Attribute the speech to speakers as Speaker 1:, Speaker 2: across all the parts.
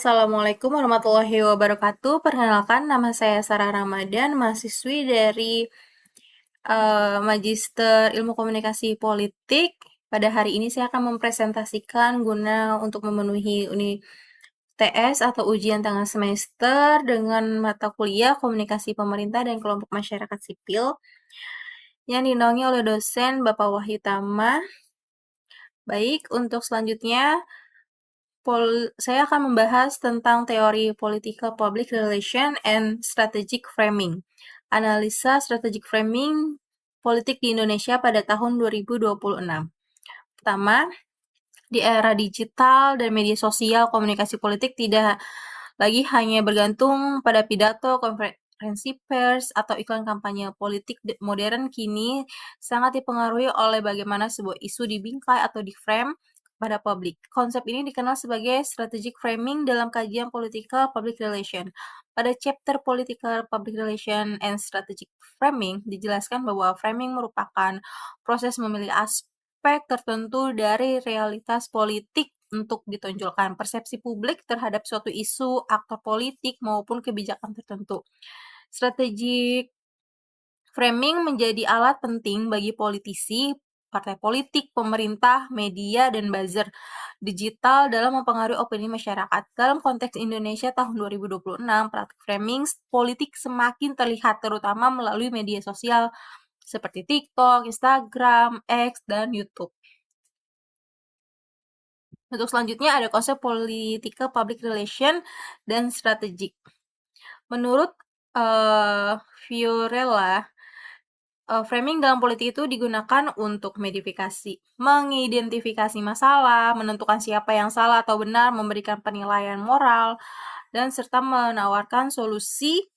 Speaker 1: Assalamualaikum warahmatullahi wabarakatuh. Perkenalkan, nama saya Sarah Ramadan, mahasiswi dari Magister Ilmu Komunikasi Politik. Pada hari ini saya akan mempresentasikan guna untuk memenuhi TS atau ujian tengah semester dengan mata kuliah Komunikasi Pemerintah dan Kelompok Masyarakat Sipil yang dinaungi oleh dosen Bapak Wahyu Tama. Baik, untuk selanjutnya saya akan membahas tentang teori Political Public Relation and Strategic Framing. Analisa strategic framing politik di Indonesia pada tahun 2026. Pertama, di era digital dan media sosial, komunikasi politik tidak lagi hanya bergantung pada pidato, konferensi pers, atau iklan kampanye. Politik modern kini sangat dipengaruhi oleh bagaimana sebuah isu dibingkai atau di-frame pada publik. Konsep ini dikenal sebagai strategic framing dalam kajian political public relation. Pada chapter political public relation and strategic framing, dijelaskan bahwa framing merupakan proses memilih aspek tertentu dari realitas politik untuk ditonjolkan persepsi publik terhadap suatu isu, aktor politik, maupun kebijakan tertentu. Strategic framing menjadi alat penting bagi politisi, partai politik, pemerintah, media, dan buzzer digital dalam mempengaruhi opini masyarakat. Dalam konteks Indonesia tahun 2026, praktik framing politik semakin terlihat terutama melalui media sosial seperti TikTok, Instagram, X, dan YouTube. Untuk selanjutnya ada konsep political public relation dan strategic. Menurut Fiorella, framing dalam politik itu digunakan untuk mengidentifikasi masalah, menentukan siapa yang salah atau benar, memberikan penilaian moral, dan serta menawarkan solusi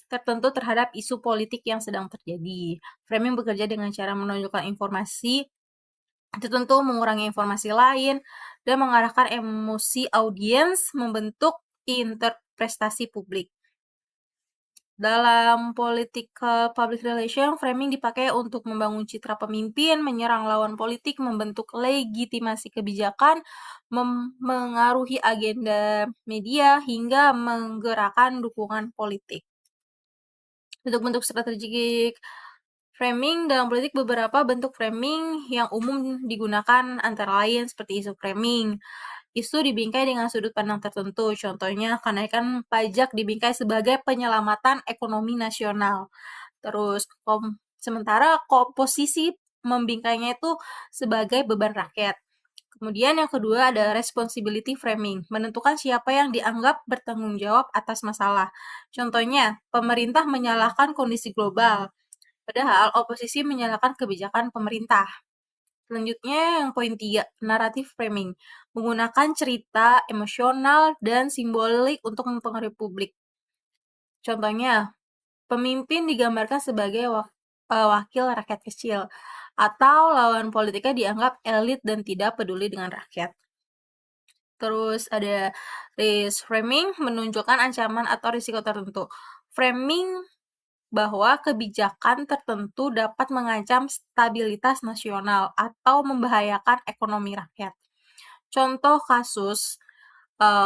Speaker 1: tertentu terhadap isu politik yang sedang terjadi. Framing bekerja dengan cara menunjukkan informasi tertentu, mengurangi informasi lain, dan mengarahkan emosi audiens membentuk interpretasi publik. Dalam political public relation, framing dipakai untuk membangun citra pemimpin, menyerang lawan politik, membentuk legitimasi kebijakan, mengaruhi agenda media, hingga menggerakkan dukungan politik. Bentuk-bentuk strategik framing dalam politik, beberapa bentuk framing yang umum digunakan antara lain seperti isu framing. Isu dibingkai dengan sudut pandang tertentu, contohnya kenaikan pajak dibingkai sebagai penyelamatan ekonomi nasional. Terus sementara posisi membingkainya itu sebagai beban rakyat. Kemudian yang kedua ada responsibility framing, menentukan siapa yang dianggap bertanggung jawab atas masalah. Contohnya, pemerintah menyalahkan kondisi global, padahal oposisi menyalahkan kebijakan pemerintah. Selanjutnya yang poin 3, narrative framing, menggunakan cerita, emosional, dan simbolik untuk mempengaruhi publik. Contohnya, pemimpin digambarkan sebagai wakil rakyat kecil, atau lawan politiknya dianggap elit dan tidak peduli dengan rakyat. Terus ada risk framing, menunjukkan ancaman atau risiko tertentu. Framing bahwa kebijakan tertentu dapat mengancam stabilitas nasional atau membahayakan ekonomi rakyat. Contoh kasus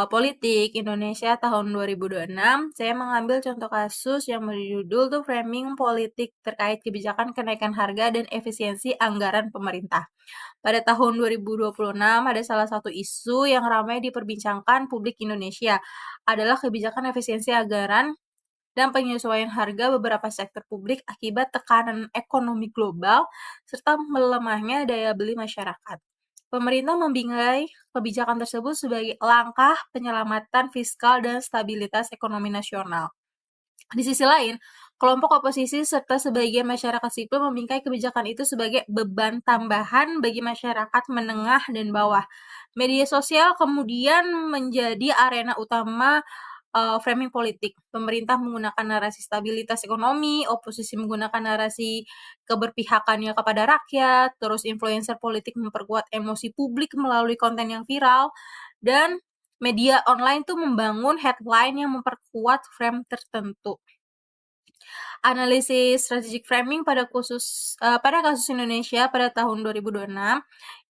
Speaker 1: politik Indonesia tahun 2026, saya mengambil contoh kasus yang berjudul tuh framing politik terkait kebijakan kenaikan harga dan efisiensi anggaran pemerintah. Pada tahun 2026 ada salah satu isu yang ramai diperbincangkan publik Indonesia adalah kebijakan efisiensi anggaran dan penyesuaian harga beberapa sektor publik akibat tekanan ekonomi global serta melemahnya daya beli masyarakat. Pemerintah membingkai kebijakan tersebut sebagai langkah penyelamatan fiskal dan stabilitas ekonomi nasional. Di sisi lain, kelompok oposisi serta sebagian masyarakat sipil membingkai kebijakan itu sebagai beban tambahan bagi masyarakat menengah dan bawah. Media sosial kemudian menjadi arena utama framing politik. Pemerintah menggunakan narasi stabilitas ekonomi, oposisi menggunakan narasi keberpihakannya kepada rakyat, terus influencer politik memperkuat emosi publik melalui konten yang viral, dan media online tuh membangun headline yang memperkuat frame tertentu. Analisis strategic framing pada kasus Indonesia pada tahun 2026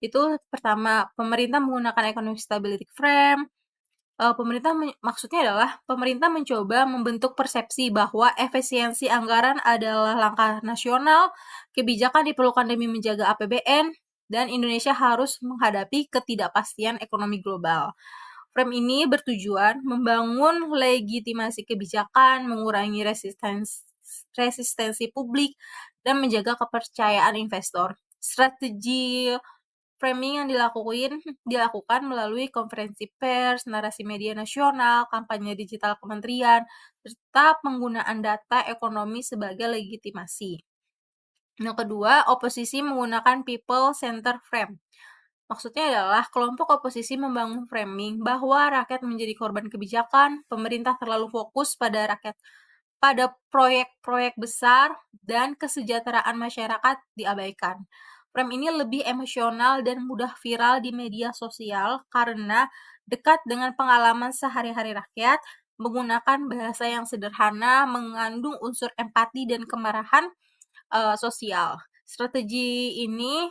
Speaker 1: itu pertama, pemerintah menggunakan economic stability frame, Maksudnya adalah pemerintah mencoba membentuk persepsi bahwa efisiensi anggaran adalah langkah nasional, kebijakan diperlukan demi menjaga APBN, dan Indonesia harus menghadapi ketidakpastian ekonomi global. Frame ini bertujuan membangun legitimasi kebijakan, mengurangi resistensi publik, dan menjaga kepercayaan investor. Strategi framing yang dilakukan melalui konferensi pers, narasi media nasional, kampanye digital kementerian, serta penggunaan data ekonomi sebagai legitimasi. Yang kedua, oposisi menggunakan people center frame. Maksudnya adalah kelompok oposisi membangun framing bahwa rakyat menjadi korban kebijakan, pemerintah terlalu fokus pada proyek-proyek besar, dan kesejahteraan masyarakat diabaikan. Frame ini lebih emosional dan mudah viral di media sosial karena dekat dengan pengalaman sehari-hari rakyat, menggunakan bahasa yang sederhana, mengandung unsur empati dan kemarahan sosial. Strategi ini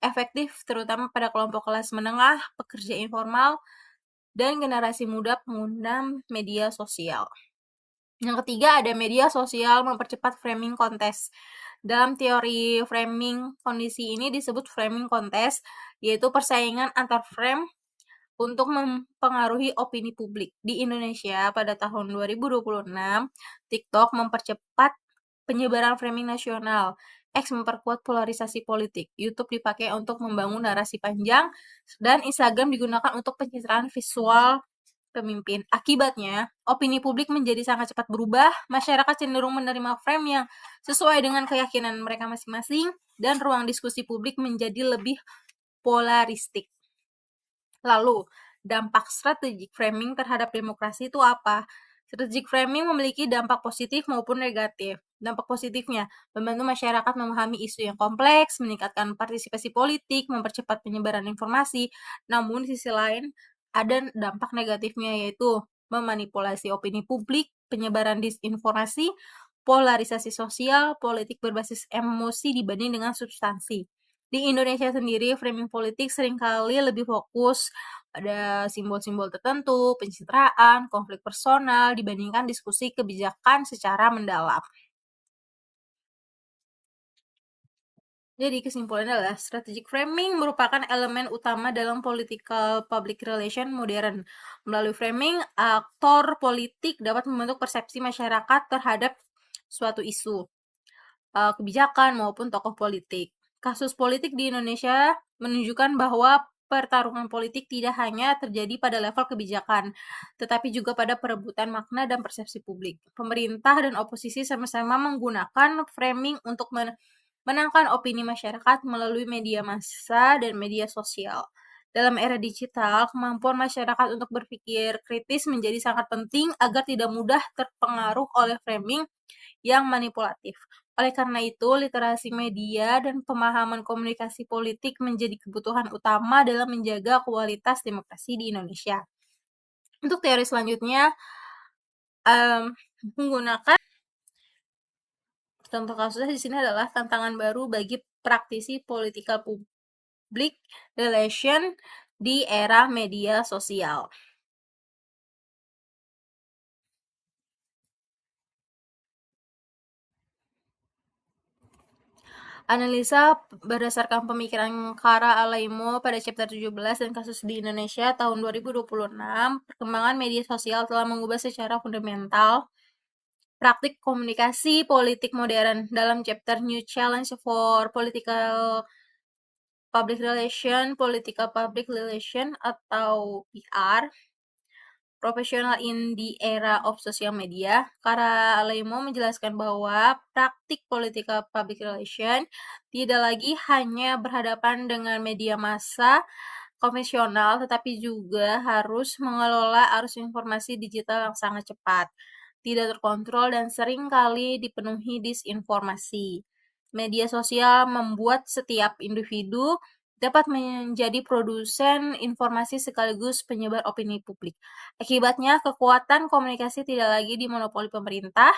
Speaker 1: efektif terutama pada kelompok kelas menengah, pekerja informal, dan generasi muda pengguna media sosial. Yang ketiga, ada media sosial mempercepat framing kontes. Dalam teori framing, kondisi ini disebut framing kontes, yaitu persaingan antar frame untuk mempengaruhi opini publik. Di Indonesia pada tahun 2026, TikTok mempercepat penyebaran framing nasional, X memperkuat polarisasi politik, YouTube dipakai untuk membangun narasi panjang, dan Instagram digunakan untuk pencitraan visual pemimpin. Akibatnya, opini publik menjadi sangat cepat berubah, masyarakat cenderung menerima frame yang sesuai dengan keyakinan mereka masing-masing, dan ruang diskusi publik menjadi lebih polaristik. Lalu, dampak strategic framing terhadap demokrasi itu apa? Strategic framing memiliki dampak positif maupun negatif. Dampak positifnya, membantu masyarakat memahami isu yang kompleks, meningkatkan partisipasi politik, mempercepat penyebaran informasi. Namun, di sisi lain, ada dampak negatifnya, yaitu memanipulasi opini publik, penyebaran disinformasi, polarisasi sosial, politik berbasis emosi dibanding dengan substansi. Di Indonesia sendiri, framing politik seringkali lebih fokus pada simbol-simbol tertentu, pencitraan, konflik personal, dibandingkan diskusi kebijakan secara mendalam. Jadi kesimpulannya adalah strategic framing merupakan elemen utama dalam political public relation modern. Melalui framing, aktor politik dapat membentuk persepsi masyarakat terhadap suatu isu, kebijakan maupun tokoh politik. Kasus politik di Indonesia menunjukkan bahwa pertarungan politik tidak hanya terjadi pada level kebijakan, tetapi juga pada perebutan makna dan persepsi publik. Pemerintah dan oposisi sama-sama menggunakan framing untuk menangkan opini masyarakat melalui media massa dan media sosial. Dalam era digital, kemampuan masyarakat untuk berpikir kritis menjadi sangat penting agar tidak mudah terpengaruh oleh framing yang manipulatif. Oleh karena itu, literasi media dan pemahaman komunikasi politik menjadi kebutuhan utama dalam menjaga kualitas demokrasi di Indonesia. Untuk teori selanjutnya, menggunakan contoh kasusnya di sini adalah tantangan baru bagi praktisi political public relation di era media sosial. Analisa berdasarkan pemikiran Kara Alaimo pada chapter 17 dan kasus di Indonesia tahun 2026, perkembangan media sosial telah mengubah secara fundamental praktik komunikasi politik modern. Dalam chapter New Challenge for Political Public Relation atau PR, Professional in the Era of Social Media, Kara Alaimo menjelaskan bahwa praktik political public relation tidak lagi hanya berhadapan dengan media massa konvensional, tetapi juga harus mengelola arus informasi digital yang sangat cepat, tidak terkontrol, dan seringkali dipenuhi disinformasi. Media sosial membuat setiap individu dapat menjadi produsen informasi sekaligus penyebar opini publik. Akibatnya, kekuatan komunikasi tidak lagi dimonopoli pemerintah,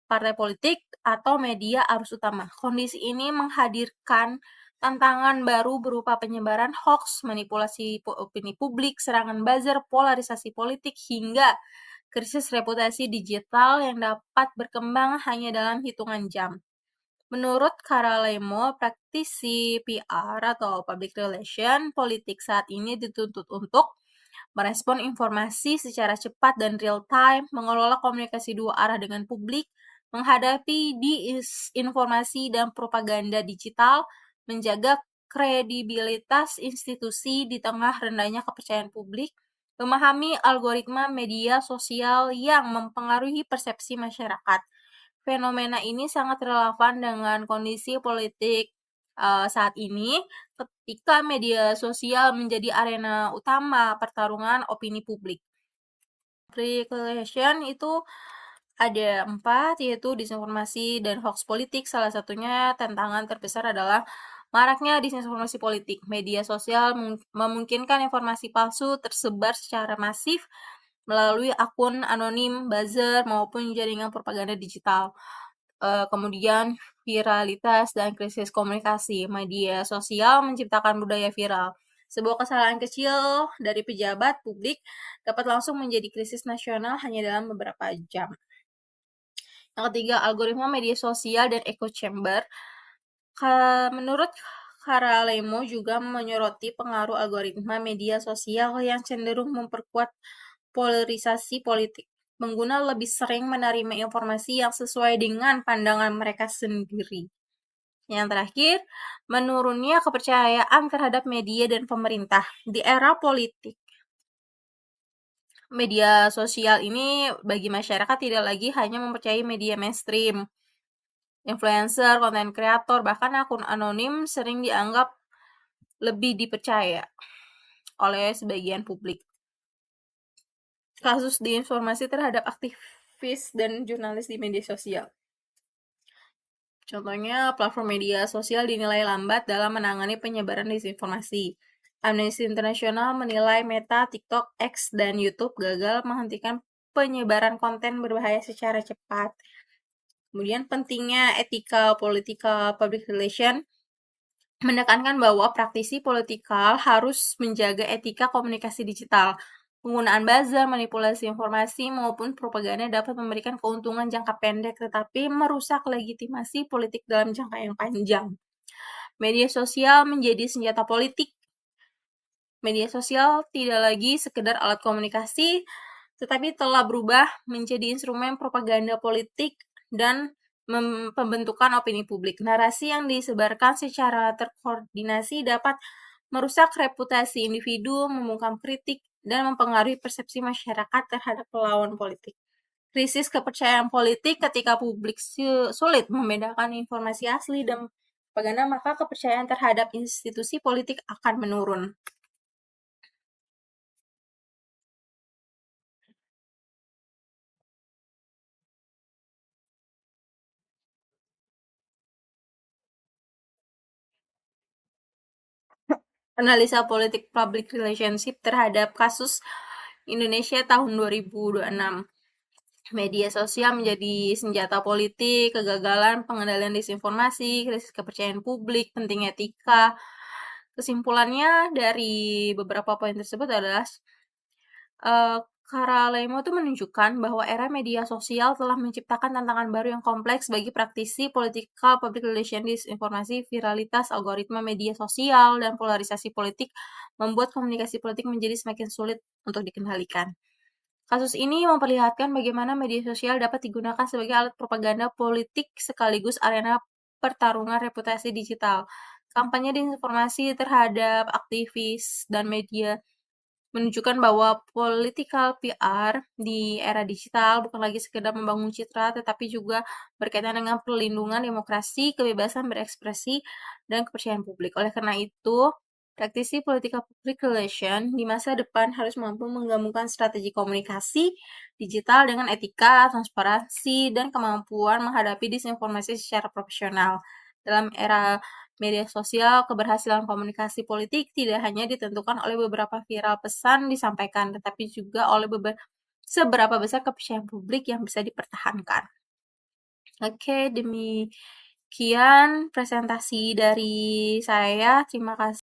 Speaker 1: partai politik, atau media arus utama. Kondisi ini menghadirkan tantangan baru berupa penyebaran hoax, manipulasi opini publik, serangan buzzer, polarisasi politik, hingga krisis reputasi digital yang dapat berkembang hanya dalam hitungan jam. Menurut Karalemo, praktisi PR atau public relation politik saat ini dituntut untuk merespon informasi secara cepat dan real time, mengelola komunikasi dua arah dengan publik, menghadapi disinformasi dan propaganda digital, menjaga kredibilitas institusi di tengah rendahnya kepercayaan publik, memahami algoritma media sosial yang mempengaruhi persepsi masyarakat. Fenomena ini sangat relevan dengan kondisi politik saat ini, ketika media sosial menjadi arena utama pertarungan opini publik. Regulation itu ada 4, yaitu disinformasi dan hoax politik. Salah satunya tantangan terbesar adalah maraknya disinformasi politik. Media sosial memungkinkan informasi palsu tersebar secara masif melalui akun anonim, buzzer, maupun jaringan propaganda digital. Kemudian viralitas dan krisis komunikasi. Media sosial menciptakan budaya viral. Sebuah kesalahan kecil dari pejabat publik dapat langsung menjadi krisis nasional hanya dalam beberapa jam. Yang ketiga, algoritma media sosial dan echo chamber. Menurut Karalemo juga menyoroti pengaruh algoritma media sosial yang cenderung memperkuat polarisasi politik. Pengguna lebih sering menerima informasi yang sesuai dengan pandangan mereka sendiri. Yang terakhir, menurunnya kepercayaan terhadap media dan pemerintah. Di era politik, media sosial ini bagi masyarakat tidak lagi hanya mempercayai media mainstream. Influencer, konten kreator, bahkan akun anonim sering dianggap lebih dipercaya oleh sebagian publik. Kasus disinformasi terhadap aktivis dan jurnalis di media sosial. Contohnya, platform media sosial dinilai lambat dalam menangani penyebaran disinformasi. Amnesty International menilai Meta, TikTok, X, dan YouTube gagal menghentikan penyebaran konten berbahaya secara cepat. Kemudian pentingnya etika politikal public relation menekankan bahwa praktisi politikal harus menjaga etika komunikasi digital. Penggunaan buzzer, manipulasi informasi, maupun propaganda dapat memberikan keuntungan jangka pendek tetapi merusak legitimasi politik dalam jangka yang panjang. Media sosial menjadi senjata politik. Media sosial tidak lagi sekedar alat komunikasi, tetapi telah berubah menjadi instrumen propaganda politik dan pembentukan opini publik. Narasi yang disebarkan secara terkoordinasi dapat merusak reputasi individu, membungkam kritik, dan mempengaruhi persepsi masyarakat terhadap lawan politik. Krisis kepercayaan politik ketika publik sulit membedakan informasi asli dan propaganda, maka kepercayaan terhadap institusi politik akan menurun. Analisa politik public relationship terhadap kasus Indonesia tahun 2026. Media sosial menjadi senjata politik, kegagalan pengendalian disinformasi, krisis kepercayaan publik, penting etika. Kesimpulannya dari beberapa poin tersebut adalah Karalemo itu menunjukkan bahwa era media sosial telah menciptakan tantangan baru yang kompleks bagi praktisi politikal, public relations, disinformasi, viralitas, algoritma media sosial, dan polarisasi politik membuat komunikasi politik menjadi semakin sulit untuk dikendalikan. Kasus ini memperlihatkan bagaimana media sosial dapat digunakan sebagai alat propaganda politik sekaligus arena pertarungan reputasi digital. Kampanye disinformasi terhadap aktivis dan media menunjukkan bahwa political PR di era digital bukan lagi sekedar membangun citra, tetapi juga berkaitan dengan perlindungan demokrasi, kebebasan berekspresi, dan kepercayaan publik. Oleh karena itu, praktisi political public relation di masa depan harus mampu menggabungkan strategi komunikasi digital dengan etika, transparansi, dan kemampuan menghadapi disinformasi secara profesional. Dalam era media sosial, keberhasilan komunikasi politik tidak hanya ditentukan oleh beberapa viral pesan disampaikan, tetapi juga oleh seberapa besar kepercayaan publik yang bisa dipertahankan. Oke, demikian Sekian presentasi dari saya, terima kasih.